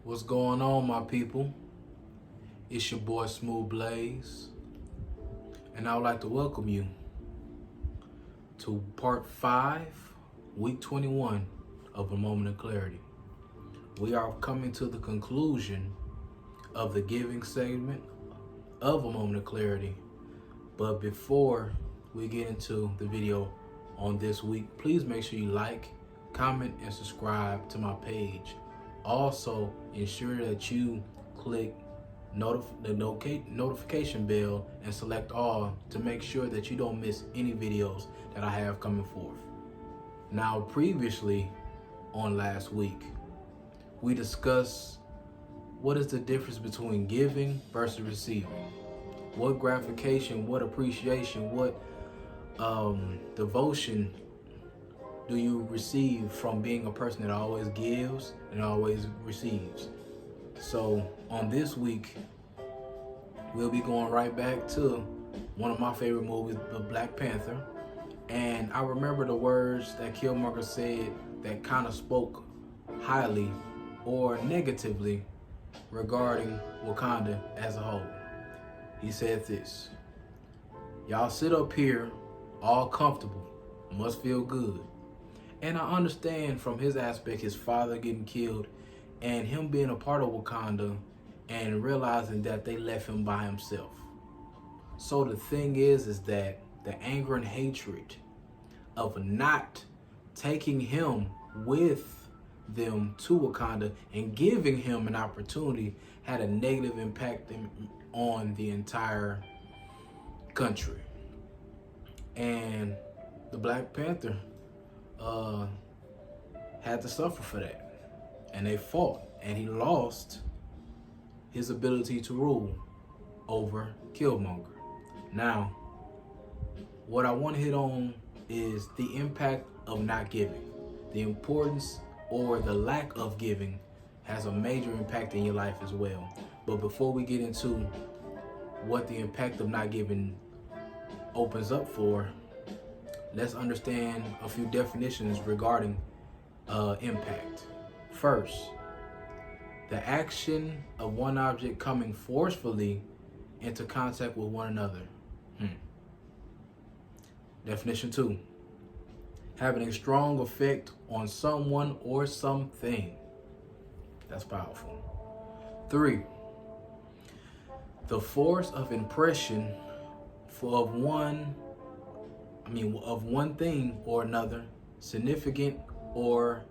What's going on, my people? It's your boy Smooth Blaze, and I would like to welcome you to part 5, week 21 of A Moment of Clarity. We are coming to the conclusion of the giving segment of A Moment of Clarity. But before we get into the video on this week, please make sure you like, comment, and subscribe to my page. Also, ensure that you click the notification bell and select all to make sure that you don't miss any videos that I have coming forth. Now, previously on last week, we discussed what is the difference between giving versus receiving. What gratification, what appreciation, what devotion do you receive from being a person that always gives and always receives? So on this week, we'll be going right back to one of my favorite movies, the Black Panther. And I remember the words that Killmonger said that kind of spoke highly or negatively regarding Wakanda as a whole. He said this: "Y'all sit up here all comfortable, must feel good." And I understand from his aspect, his father getting killed and him being a part of Wakanda and realizing that they left him by himself. So the thing is that the anger and hatred of not taking him with them to Wakanda and giving him an opportunity had a negative impact on the entire country. And the Black Panther had to suffer for that. And they fought, and he lost his ability to rule over Killmonger. Now, what I want to hit on is the impact of not giving. The importance or the lack of giving has a major impact in your life as well. But before we get into what the impact of not giving opens up for, let's understand a few definitions regarding impact. First, the action of one object coming forcefully into contact with one another. Definition 2, having a strong effect on someone or something. That's powerful. 3, the force of impression of one thing or another, significant or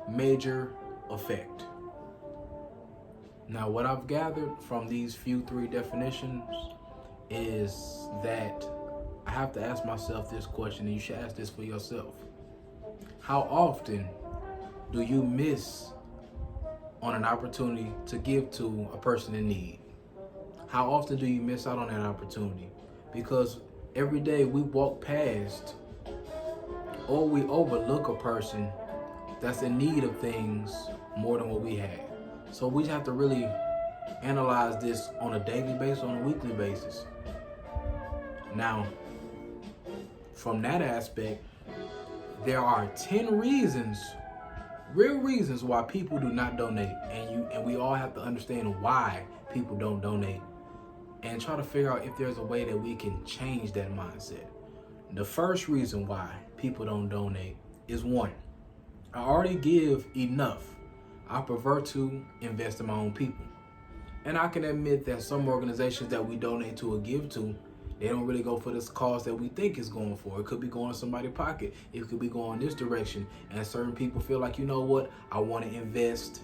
major effect. Now, what I've gathered from these few 3 definitions is that I have to ask myself this question, and you should ask this for yourself. How often do you miss on an opportunity to give to a person in need? How often do you miss out on that opportunity? Because every day we walk past or we overlook a person that's in need of things more than what we have. So we have to really analyze this on a daily basis, on a weekly basis. Now, from that aspect, there are 10 reasons, real reasons why people do not donate. And we all have to understand why people don't donate and try to figure out if there's a way that we can change that mindset. The first reason why people don't donate is 1, I already give enough. I prefer to invest in my own people. And I can admit that some organizations that we donate to or give to, they don't really go for this cause that we think it's going for. It could be going in somebody's pocket. It could be going this direction. And certain people feel like, you know what? I want to invest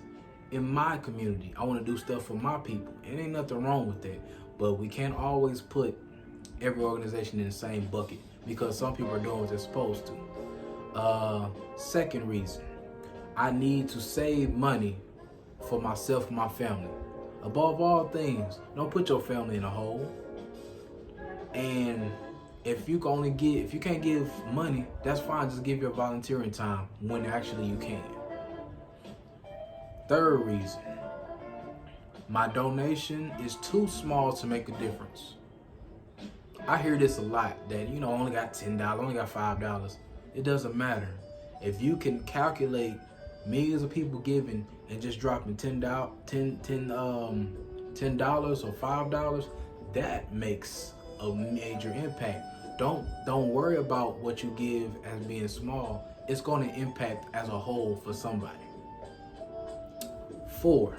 in my community. I want to do stuff for my people. And ain't nothing wrong with that. But we can't always put every organization in the same bucket because some people are doing what they're supposed to. Second reason, I need to save money for myself and my family. Above all things, don't put your family in a hole. And if you can't give money, that's fine. Just give your volunteering time when actually you can. Third reason, my donation is too small to make a difference. I hear this a lot that, only got $10, only got $5. It doesn't matter. If you can calculate millions of people giving and just dropping $10 or $5, that makes a major impact. Don't worry about what you give as being small. It's going to impact as a whole for somebody. 4,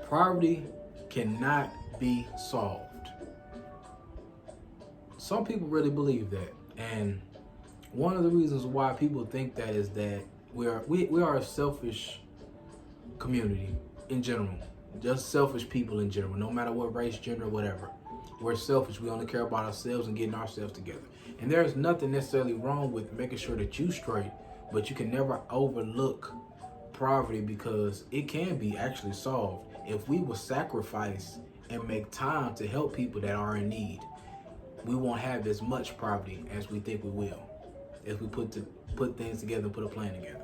poverty cannot be solved. Some people really believe that, and one of the reasons why people think that is that we are a selfish community in general, just selfish people in general, no matter what race, gender, whatever. We're selfish. We only care about ourselves and getting ourselves together. And there's nothing necessarily wrong with making sure that you straight, but you can never overlook poverty because it can be actually solved if we will sacrifice and make time to help people that are in need. We won't have as much poverty as we think we will if we put things together and put a plan together.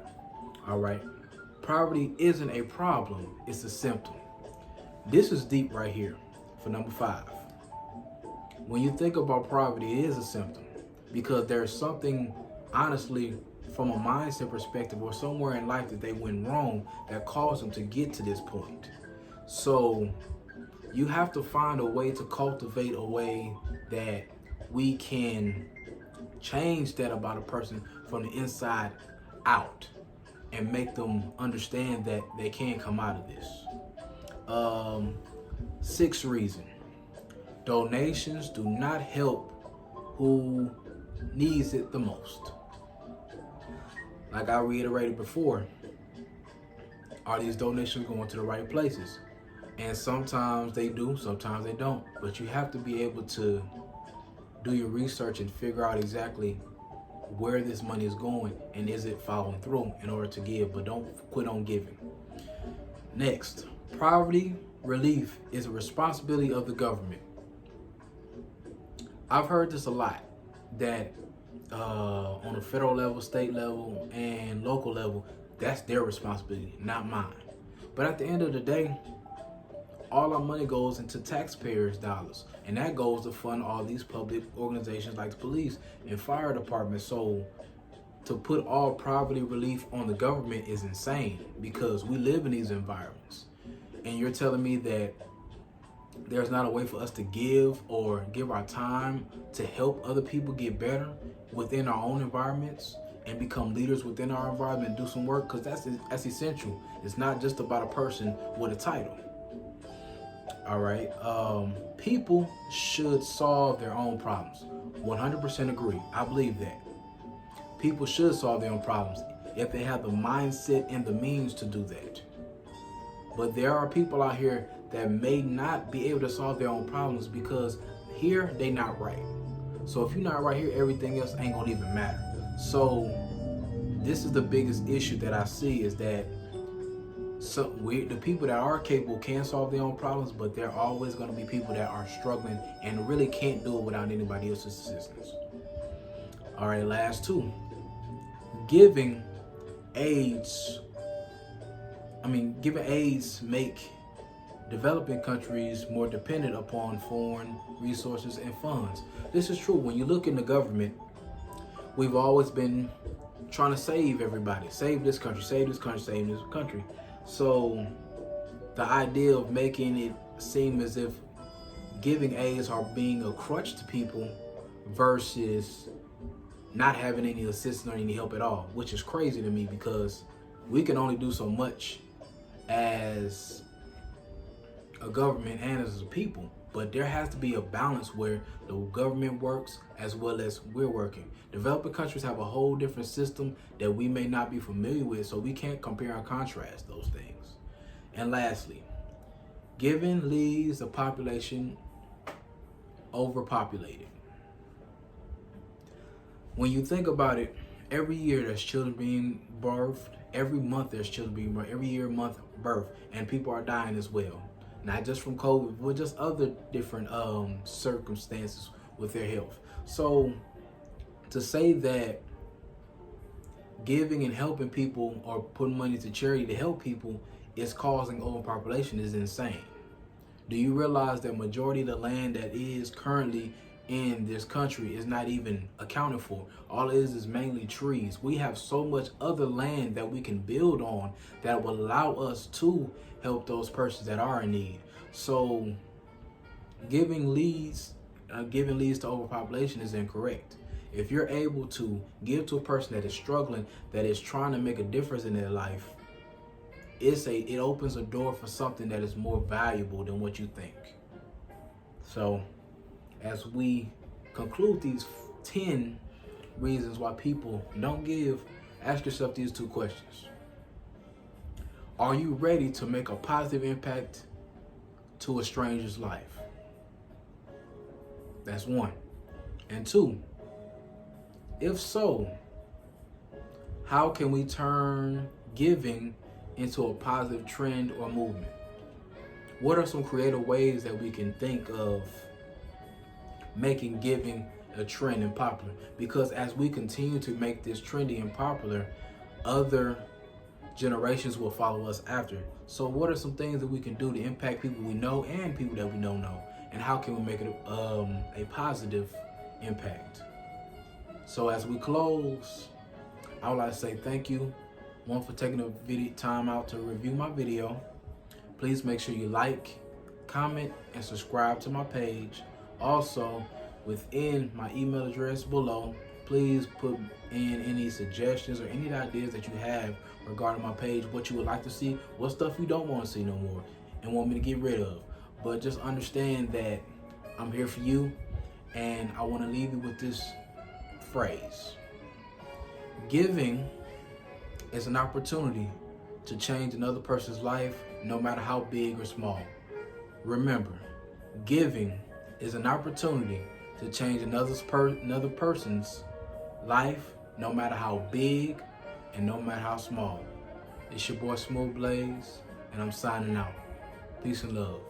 All right. Poverty isn't a problem, it's a symptom. This is deep right here for number 5. When you think about poverty, it is a symptom because there's something, honestly, from a mindset perspective or somewhere in life that they went wrong that caused them to get to this point. So you have to find a way to cultivate a way that we can change that about a person from the inside out and make them understand that they can come out of this. 6th reason, donations do not help who needs it the most. Like I reiterated before, are these donations going to the right places? And sometimes they do, sometimes they don't. But you have to be able to do your research and figure out exactly where this money is going and is it following through in order to give, but don't quit on giving. Next, poverty relief is a responsibility of the government. I've heard this a lot, that on a federal level, state level, and local level, that's their responsibility, not mine. But at the end of the day, all our money goes into taxpayers' dollars, and that goes to fund all these public organizations like the police and fire departments. So to put all poverty relief on the government is insane because we live in these environments. And you're telling me that there's not a way for us to give or give our time to help other people get better within our own environments and become leaders within our environment and do some work, because that's essential. It's not just about a person with a title. All right. People should solve their own problems. 100% agree. I believe that. People should solve their own problems if they have the mindset and the means to do that. But there are people out here that may not be able to solve their own problems because here they not right. So if you're not right here, everything else ain't gonna even matter. So this is the biggest issue that I see, is that the people that are capable can solve their own problems, but there are always going to be people that are struggling and really can't do it without anybody else's assistance. All right, last 2. Giving aids make developing countries more dependent upon foreign resources and funds. This is true. When you look in the government, we've always been trying to save everybody. Save this country, save this country, save this country. So the idea of making it seem as if giving aids are being a crutch to people versus not having any assistance or any help at all, which is crazy to me because we can only do so much as a government and as a people. But there has to be a balance where the government works as well as we're working. Developing countries have a whole different system that we may not be familiar with, so we can't compare and contrast those things. And lastly, giving leaves the population overpopulated. When you think about it, every year there's children being birthed, every month there's children being birthed, every year, month, birth, and people are dying as well. Not just from COVID, but just other different circumstances with their health. So to say that giving and helping people or putting money to charity to help people is causing overpopulation is insane. Do you realize that majority of the land that is currently in this country is not even accounted for. All it is mainly trees. We have so much other land that we can build on that will allow us to help those persons that are in need. So giving leads to overpopulation is incorrect. If you're able to give to a person that is struggling, that is trying to make a difference in their life, it opens a door for something that is more valuable than what you think. So as we conclude these 10 reasons why people don't give, ask yourself these 2 questions. Are you ready to make a positive impact to a stranger's life? That's 1. And 2, if so, how can we turn giving into a positive trend or movement? What are some creative ways that we can think of making giving a trend and popular? Because as we continue to make this trendy and popular, other generations will follow us after. So what are some things that we can do to impact people we know and people that we don't know? And how can we make it a positive impact? So as we close, I would like to say thank you, one, for taking the time out to review my video. Please make sure you like, comment, and subscribe to my page. Also, within my email address below, please put in any suggestions or any ideas that you have regarding my page, what you would like to see, what stuff you don't want to see no more and want me to get rid of. But just understand that I'm here for you, and I want to leave you with this phrase. Giving is an opportunity to change another person's life, no matter how big or small. Remember, giving is an opportunity to change another person's life, no matter how big and no matter how small. It's your boy Smooth Blaze, and I'm signing out. Peace and love.